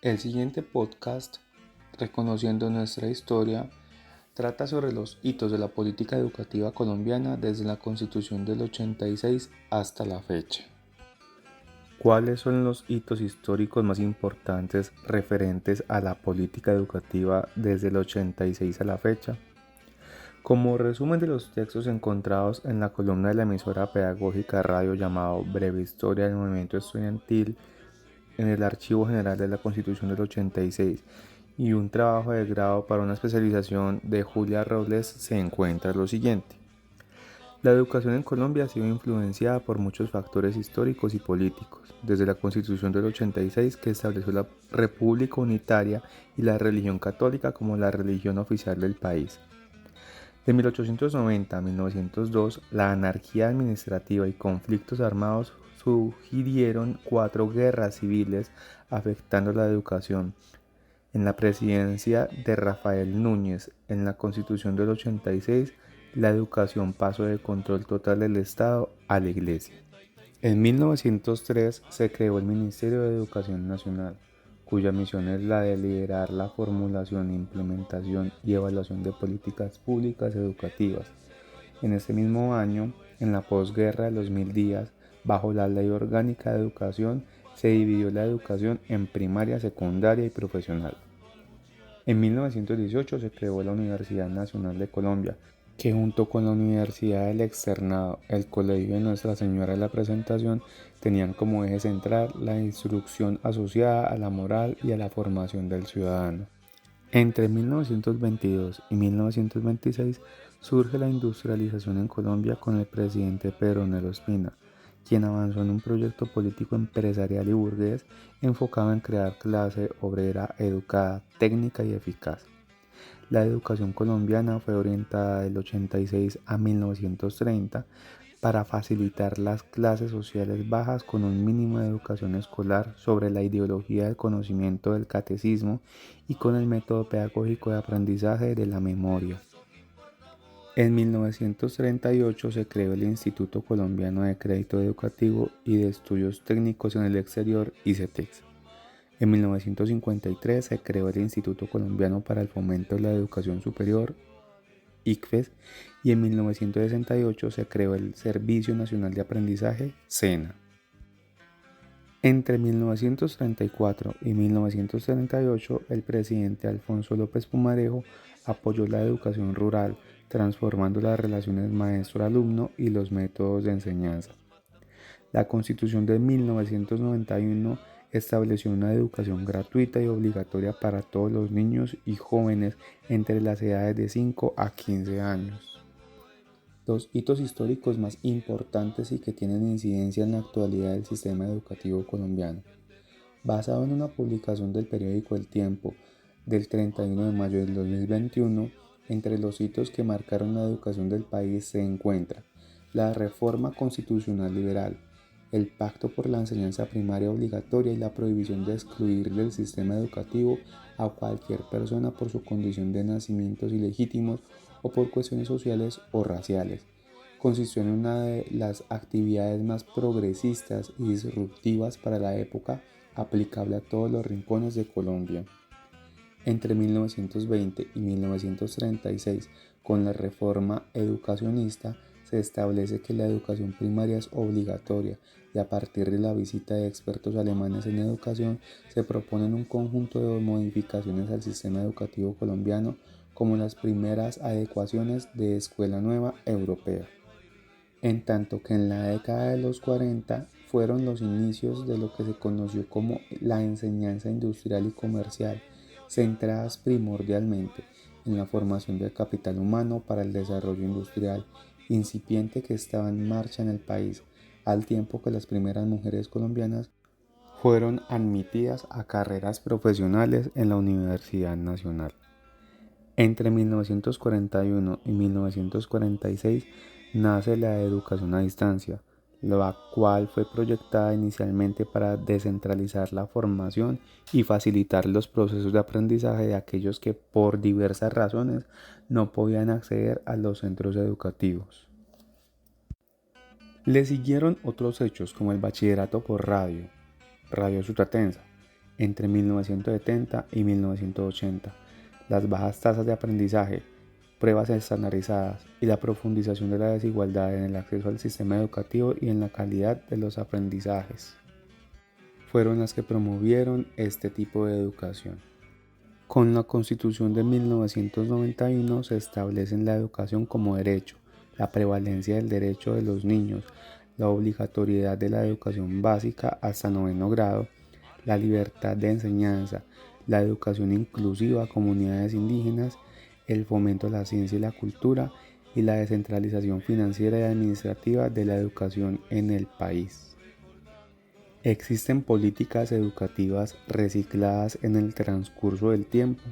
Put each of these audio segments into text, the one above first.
El siguiente podcast, Reconociendo nuestra historia, trata sobre los hitos de la política educativa colombiana desde la Constitución del 86 hasta la fecha. ¿Cuáles son los hitos históricos más importantes referentes a la política educativa desde el 86 a la fecha? Como resumen de los textos encontrados en la columna de la emisora pedagógica radio llamado Breve Historia del Movimiento Estudiantil, en el Archivo General de la Constitución del 86 y un trabajo de grado para una especialización de Julia Robles, se encuentra lo siguiente. La educación en Colombia ha sido influenciada por muchos factores históricos y políticos, desde la Constitución del 86 que estableció la República Unitaria y la religión católica como la religión oficial del país. De 1890 a 1902, la anarquía administrativa y conflictos armados sugirieron 4 guerras civiles afectando la educación. En la presidencia de Rafael Núñez, en la Constitución del 86, la educación pasó de control total del Estado a la Iglesia. En 1903 se creó el Ministerio de Educación Nacional, cuya misión es la de liderar la formulación, implementación y evaluación de políticas públicas educativas. En ese mismo año, en la posguerra de los 1000 días, bajo la Ley Orgánica de Educación, se dividió la educación en primaria, secundaria y profesional. En 1918 se creó la Universidad Nacional de Colombia, que junto con la Universidad del Externado, el Colegio de Nuestra Señora de la Presentación, tenían como eje central la instrucción asociada a la moral y a la formación del ciudadano. Entre 1922 y 1926 surge la industrialización en Colombia con el presidente Pedro Nero Espina, quien avanzó en un proyecto político empresarial y burgués enfocado en crear clase obrera educada, técnica y eficaz. La educación colombiana fue orientada del 86 a 1930 para facilitar las clases sociales bajas con un mínimo de educación escolar sobre la ideología del conocimiento del catecismo y con el método pedagógico de aprendizaje de la memoria. En 1938 se creó el Instituto Colombiano de Crédito Educativo y de Estudios Técnicos en el Exterior, ICETEX. En 1953 se creó el Instituto Colombiano para el Fomento de la Educación Superior, ICFES, y en 1968 se creó el Servicio Nacional de Aprendizaje, SENA. Entre 1934 y 1938, el presidente Alfonso López Pumarejo apoyó la educación rural, transformando las relaciones maestro-alumno y los métodos de enseñanza. La Constitución de 1991 estableció una educación gratuita y obligatoria para todos los niños y jóvenes entre las edades de 5 a 15 años. Los hitos históricos más importantes y que tienen incidencia en la actualidad del sistema educativo colombiano. Basado en una publicación del periódico El Tiempo del 31 de mayo del 2021, entre los hitos que marcaron la educación del país se encuentra la reforma constitucional liberal, el pacto por la enseñanza primaria obligatoria y la prohibición de excluir del sistema educativo a cualquier persona por su condición de nacimientos ilegítimos o por cuestiones sociales o raciales. Consistió en una de las actividades más progresistas y disruptivas para la época, aplicable a todos los rincones de Colombia. Entre 1920 y 1936, con la reforma educacionista, se establece que la educación primaria es obligatoria y a partir de la visita de expertos alemanes en educación se proponen un conjunto de modificaciones al sistema educativo colombiano como las primeras adecuaciones de Escuela Nueva Europea. En tanto que en la década de los 40 fueron los inicios de lo que se conoció como la enseñanza industrial y comercial, centradas primordialmente en la formación del capital humano para el desarrollo industrial incipiente que estaba en marcha en el país, al tiempo que las primeras mujeres colombianas fueron admitidas a carreras profesionales en la Universidad Nacional. Entre 1941 y 1946 nace la educación a distancia, la cual fue proyectada inicialmente para descentralizar la formación y facilitar los procesos de aprendizaje de aquellos que por diversas razones no podían acceder a los centros educativos. Le siguieron otros hechos como el bachillerato por radio, Radio Sutatensa, entre 1970 y 1980. Las bajas tasas de aprendizaje, pruebas estandarizadas y la profundización de la desigualdad en el acceso al sistema educativo y en la calidad de los aprendizajes fueron las que promovieron este tipo de educación. Con la Constitución de 1991 se establecen la educación como derecho, la prevalencia del derecho de los niños, la obligatoriedad de la educación básica hasta noveno grado, la libertad de enseñanza, la educación inclusiva a comunidades indígenas, el fomento de la ciencia y la cultura y la descentralización financiera y administrativa de la educación en el país. ¿Existen políticas educativas recicladas en el transcurso del tiempo?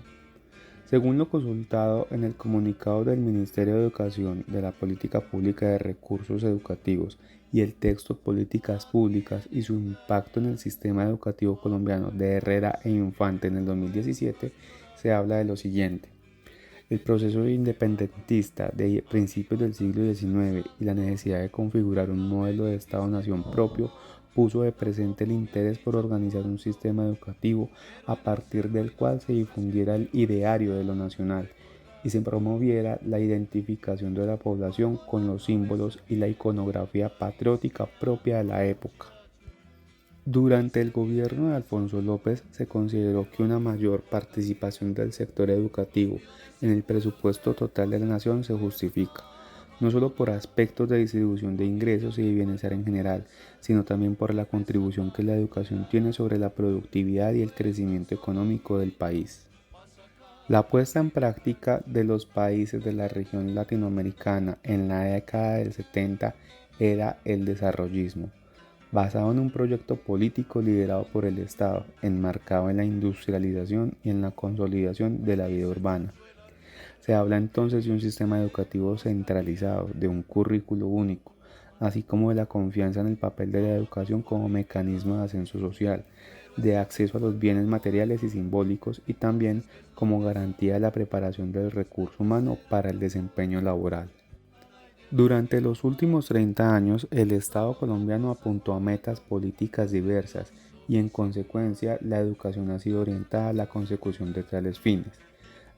Según lo consultado en el comunicado del Ministerio de Educación de la Política Pública de Recursos Educativos y el texto Políticas Públicas y su impacto en el sistema educativo colombiano de Herrera e Infante en el 2017, se habla de lo siguiente. El proceso independentista de principios del siglo XIX y la necesidad de configurar un modelo de Estado-nación propio puso de presente el interés por organizar un sistema educativo a partir del cual se difundiera el ideario de lo nacional y se promoviera la identificación de la población con los símbolos y la iconografía patriótica propia de la época. Durante el gobierno de Alfonso López se consideró que una mayor participación del sector educativo en el presupuesto total de la nación se justifica, no solo por aspectos de distribución de ingresos y de bienestar en general, sino también por la contribución que la educación tiene sobre la productividad y el crecimiento económico del país. La puesta en práctica de los países de la región latinoamericana en la década del 70 era el desarrollismo, basado en un proyecto político liderado por el Estado, enmarcado en la industrialización y en la consolidación de la vida urbana. Se habla entonces de un sistema educativo centralizado, de un currículo único, así como de la confianza en el papel de la educación como mecanismo de ascenso social, de acceso a los bienes materiales y simbólicos y también como garantía de la preparación del recurso humano para el desempeño laboral. Durante los últimos 30 años, el Estado colombiano apuntó a metas políticas diversas y en consecuencia la educación ha sido orientada a la consecución de tales fines.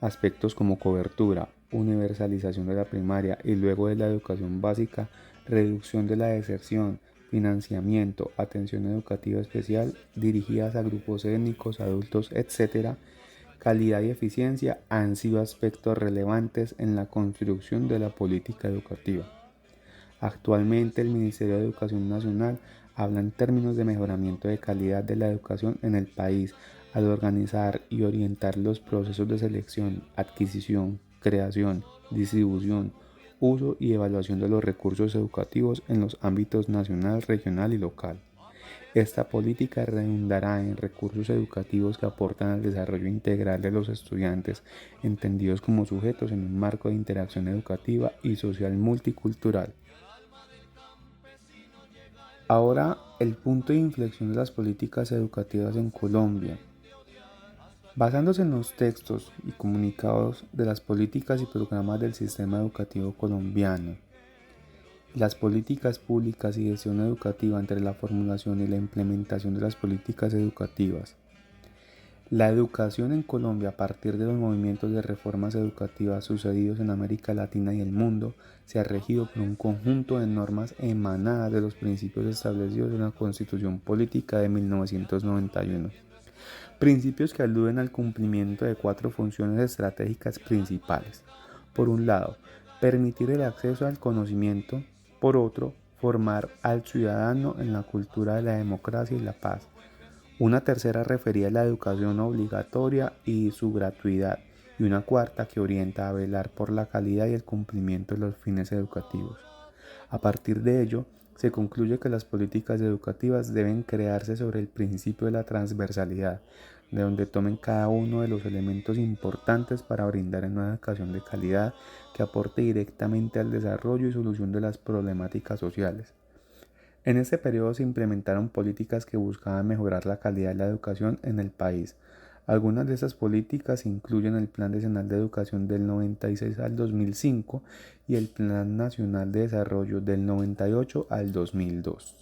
Aspectos como cobertura, universalización de la primaria y luego de la educación básica, reducción de la deserción, financiamiento, atención educativa especial dirigidas a grupos étnicos, adultos, etc., calidad y eficiencia han sido aspectos relevantes en la construcción de la política educativa. Actualmente el Ministerio de Educación Nacional habla en términos de mejoramiento de calidad de la educación en el país al organizar y orientar los procesos de selección, adquisición, creación, distribución, uso y evaluación de los recursos educativos en los ámbitos nacional, regional y local. Esta política redundará en recursos educativos que aportan al desarrollo integral de los estudiantes, entendidos como sujetos en un marco de interacción educativa y social multicultural. Ahora, el punto de inflexión de las políticas educativas en Colombia. Basándose en los textos y comunicados de las políticas y programas del sistema educativo colombiano, las políticas públicas y gestión educativa entre la formulación y la implementación de las políticas educativas. La educación en Colombia a partir de los movimientos de reformas educativas sucedidos en América Latina y el mundo se ha regido por un conjunto de normas emanadas de los principios establecidos en la Constitución Política de 1991. Principios que aluden al cumplimiento de 4 funciones estratégicas principales. Por un lado, permitir el acceso al conocimiento. Por otro, formar al ciudadano en la cultura de la democracia y la paz. Una tercera refería a la educación obligatoria y su gratuidad, y una cuarta que orienta a velar por la calidad y el cumplimiento de los fines educativos. A partir de ello, se concluye que las políticas educativas deben crearse sobre el principio de la transversalidad, de donde tomen cada uno de los elementos importantes para brindar una educación de calidad que aporte directamente al desarrollo y solución de las problemáticas sociales. En este periodo se implementaron políticas que buscaban mejorar la calidad de la educación en el país. Algunas de estas políticas incluyen el Plan Nacional de Educación del 96 al 2005 y el Plan Nacional de Desarrollo del 98 al 2002.